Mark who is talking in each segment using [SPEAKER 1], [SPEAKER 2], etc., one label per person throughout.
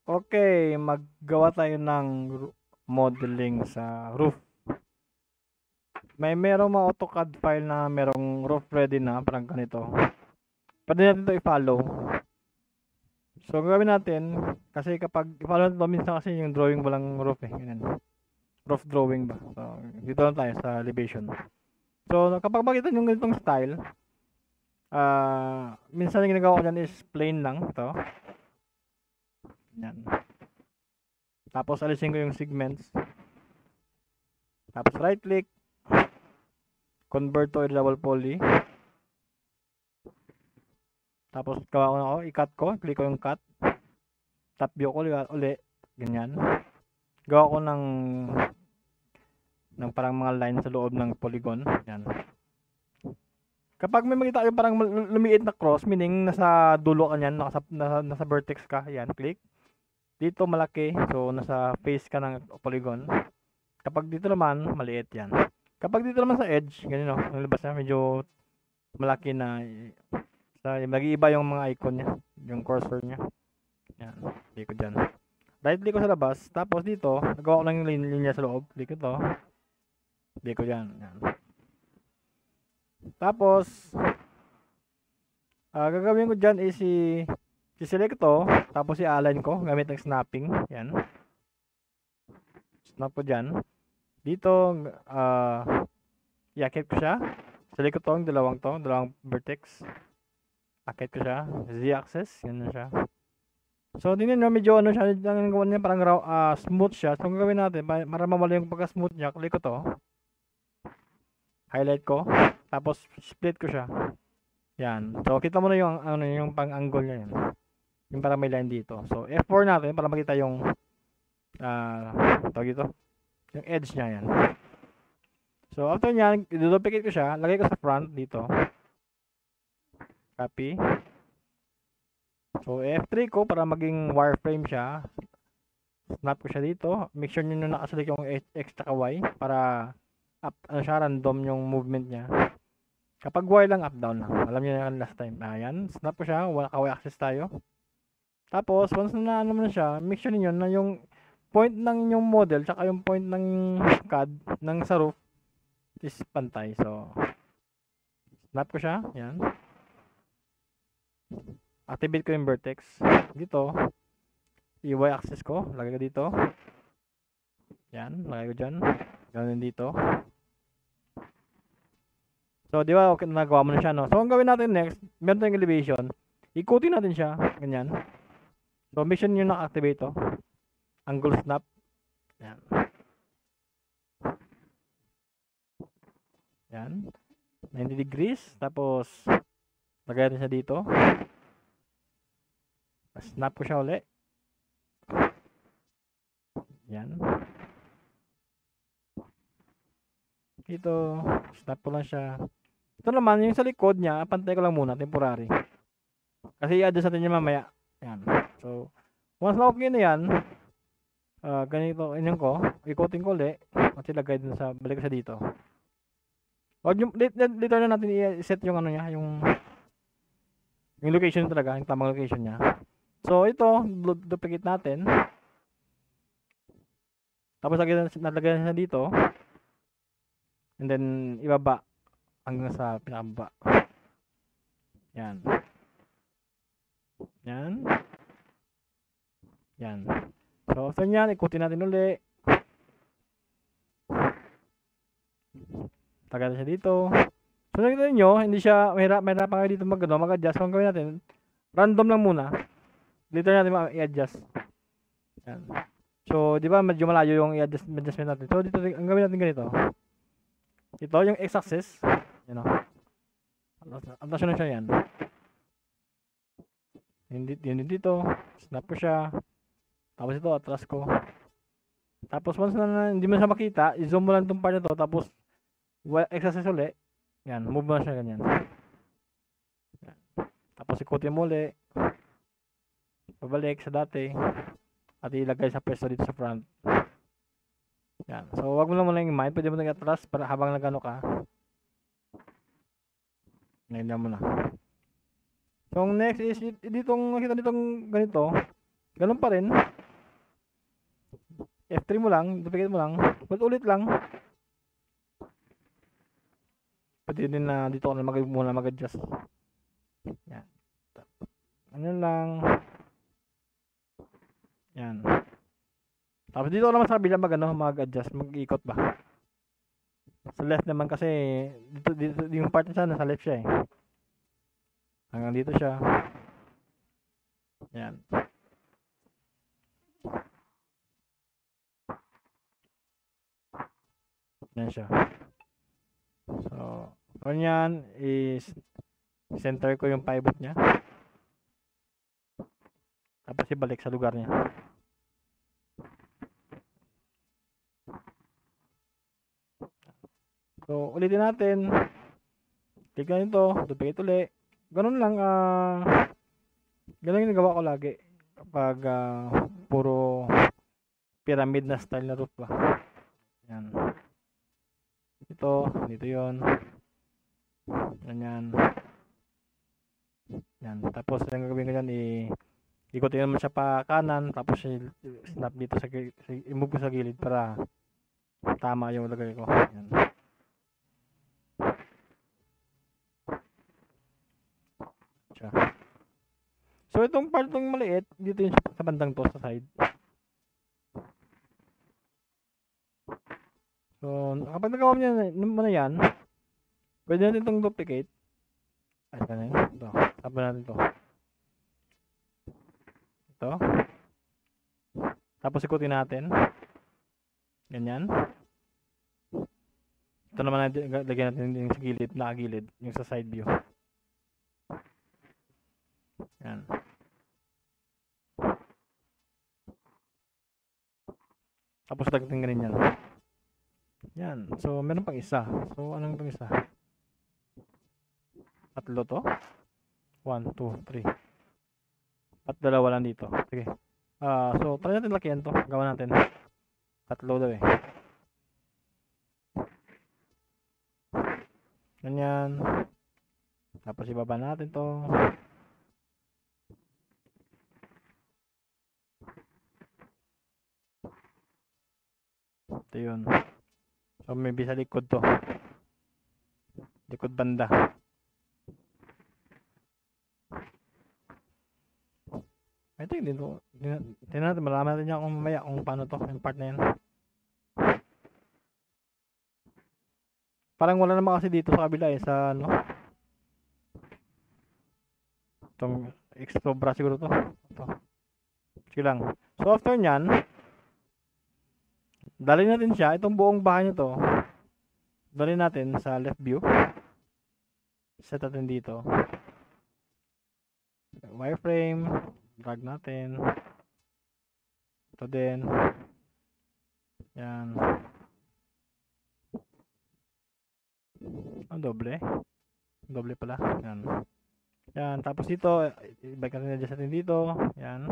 [SPEAKER 1] Okay, maggawa tayo ng modeling sa roof. Merong mga AutoCAD file na merong roof ready na, parang ganito. Pwede natin ito i-follow. So, ang gawin natin, kasi kapag i-follow natin ito, minsan kasi yung drawing walang roof eh. Ganyan. Roof drawing ba? So, dito lang tayo sa elevation. So, kapag makita nyo ganitong style, minsan yung ginagawa ko dyan is plain lang. Ito. Yan. Tapos, alisin ko yung segments. Tapos, right click. Convert to editable poly. Tapos, gawa ko na ako. I-cut ko. Click ko yung cut. Top view ko uli. Ganyan. Gawa ko ng parang mga line sa loob ng polygon. Yan. Kapag may makita yung parang lumiit na cross, meaning nasa dulo ka niyan, nasa vertex ka, yan, click. Dito malaki, so nasa face ka ng polygon. Kapag dito naman, maliit yan. Kapag dito naman sa edge, ganyan o, nalabas na, medyo malaki na, nag-iiba yung mga icon niya, yung cursor niya. Yan, click ko dyan. Right click ko sa labas, tapos dito, nagawa ko lang yung linya sa loob, click ko to. Click ko dyan, yan. Tapos, gagawin ko dyan is si-select to, tapos i-align ko gamit ng snapping. Yan. Snap ko dyan. Dito, i-akit ko siya. Select ko tong dalawang vertex. Akit ko siya. Z-axis. Yan na siya. So, tingnan nyo, medyo ano siya, parang smooth siya. So, ang gagawin natin, para mawala yung pagka-smooth niya, click ko to. Highlight ko. Tapos, split ko siya. Yan. So, kita mo na yung, yung pang-angle niya yan. Yung parang may line dito. So, F4 natin para makita yung, tawag ito, yung edge niya yan. So, after nyan, i-duplicate ko siya. Lagay ko sa front dito. Copy. So, F3 ko para maging wireframe siya. Snap ko siya dito. Make sure nyo nakaselect yung X at Y para siya, random yung movement niya. Kapag Y lang, up, down lang. Alam niyo na last time. Ayan. Snap ko siya. Naka-Y axis tayo. Tapos, once na naman siya, make sure niyo na yung point ng inyong model tsaka yung point ng CAD ng sa roof is pantay. So, snap ko siya. Yan. Activate ko yung vertex. Dito. Y axis ko. Lagay ko dito. Yan. Lagay ko dyan. Ganun dito. So, di ba, okay, nagawa mo na siya, no? So, ang gawin natin next, meron tayong elevation. Ikutin natin siya. Ganyan. So, make sure nyo naka-activate to. Angle snap. Yan. Yan. 90 degrees. Tapos, lagay natin siya dito. Snap ko siya ulit. Yan. Dito, snap ko lang siya. Ito naman, yung sa likod niya, pantay ko lang muna, temporary. Kasi i-adjust natin niya mamaya. Yan. So, once na okay na yan, ganito, inyan ko, ikutin ko ulit, at ilagay din sa, balik ko siya dito. Wag yung, dito na natin i-set yung ano niya, yung location talaga, yung tamang location niya. So, ito, duplicate natin. Tapos, nalagay na dito. And then, ibaba hanggang sa pinakababa. Yan. Yan. Yan. So, after nyan, ikutin natin uli. Tagay na siya dito. So, nakita nyo, hindi siya, mahirap pa kayo dito mag-adjust. So, ang gawin natin, random lang muna. Dito natin i-adjust. Yan. So, di ba, medyo malayo yung i-adjustment natin. So, dito, ang gawin natin ganito. Ito, yung x-axis. Yan o. Atlas na siya yan. Yun dito. Snap ko siya. Tapos ito, atras ko. Tapos once na hindi mo siya makita, i-zoom mo lang itong part na to. Tapos, x-axis ulit. Yan, move mo na siya ganyan. Yan. Tapos ikutin mo ulit. Pabalik sa dati. At ilagay sa pwesto dito sa front. Yan. So, wag mo lang muna yung mind. Pwede mo nang atras para habang nagano ka. Ngayon mo na. So, next is, nakita ditong ganito. Ganun pa rin. F3 mo lang, duplicate mo lang, ulit lang. Pwede din na dito ka na muna mag-adjust. Yan. Ano lang. Yan. Tapos dito naman sa kabila mag-adjust, mag-ikot ba. Sa left naman kasi dito yung part na nasa left siya eh. Hanggang dito siya. Yan. Yan siya. So, ganyan is center ko yung pivot niya. Tapos ibalik sa lugar niya. So, ulitin natin. Click na ito, duplicate ulit. Ganun lang, ganun yung nagawa ko lagi. Kapag puro pyramid na style na roof ba. Yan. Ito, dito yon. Ganyan. Yan. Tapos, yung gagawin ko dyan, ikutin naman siya pa kanan. Tapos, snap dito i-move ko sa gilid para tama yung lagay ko. Yan. So, itong part ng maliit, dito yung sa bandang to, sa side. So, kapag nagawa mo na yan, pwede natin itong duplicate. Ay, saan na yun? Ito. Tapa natin ito. Ito. Tapos ikutin natin. Ganyan. Ito naman natin, lagyan natin yung sa gilid, nakagilid, yung sa side view. Yan. Tapos dagdagan ganun yan. Yan. So, meron pang isa. So, anong pang isa? Tatlo to? 1, 2, 3. At dalawa lang dito. Sige. So, try natin lakihan to. Gawa natin. Tatlo daw eh. Ganyan. Tapos ibaba natin to. Ito yun. So, maybe sa likod to. Likod banda. I think dito. Tingnan natin. Malaman natin yan kung mamaya kung paano to. Yung part na yan. Parang wala naman kasi dito sa kabila eh. Sa ano. Itong sobra siguro to. Ito. Sige lang. So, after nyan, dali natin siya, itong buong bahay nyo to, dali natin sa left view. Set natin dito. Wireframe, drag natin. Ito din. Yan. Ang doble. Doble pala. Yan. Yan. Tapos dito, i-bike natin adjust natin dito. Yan.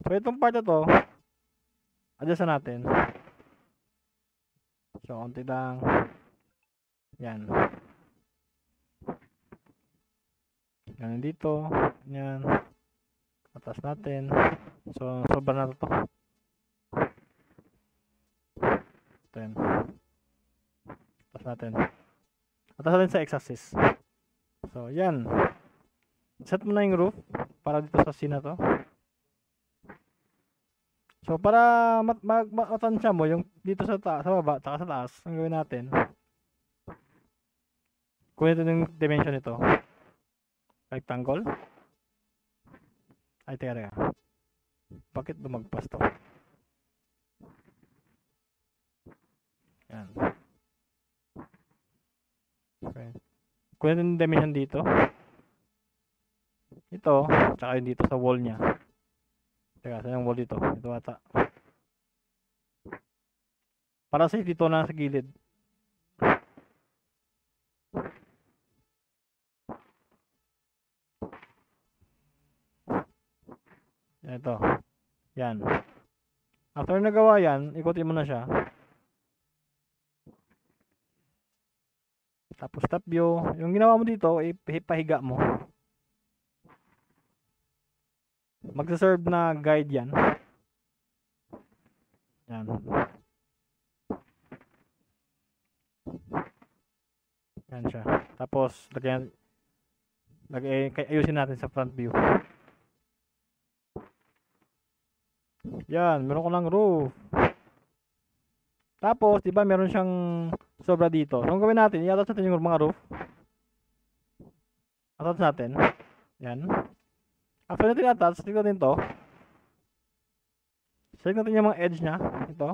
[SPEAKER 1] So, itong part na to, adjust natin. So, konti lang. Yan. Yan dito. Yan. Atas natin. So, sobra na to. Then, atas natin. Atas natin sa x-axis. So, yan. Set mo na yung roof para dito sa scene na to. So, para matansya mo yung dito sa baba, tsaka sa taas, ang gawin natin, kunin ito yung dimension nito. Rectangle. Ay, teka. Bakit lumagpas to? Yan. Okay. Kunin ito yung dimension dito. Ito, tsaka yung dito sa wall niya. Teka, saan yung wall dito? Ito ata. Para safe dito na sa gilid. Yan ito. Yan. After nagawa yan, ikutin mo na siya. Tapos top view. Yung ginawa mo dito, ipahiga mo. Magsaserve na guide yan. Yan. Yan siya. Tapos, ayusin natin sa front view. Yan, meron ko ng roof. Tapos, di ba meron siyang sobra dito. So, ang gawin natin, i-attach natin yung mga roof. Attach natin. Yan. After natin attach, tignan natin to. Select natin yung mga edge nya. Ito.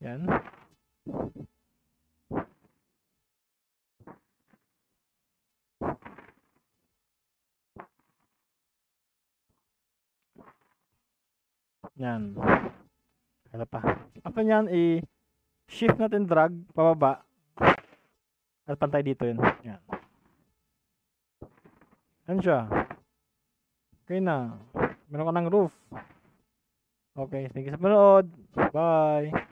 [SPEAKER 1] Yan. Yan. Ito pa. After nyan, i-shift natin drag pababa. At pantay dito yun. Yan. Yan siya. Okay na. Meron ka ng roof. Okay. Thank you sa panood. Bye.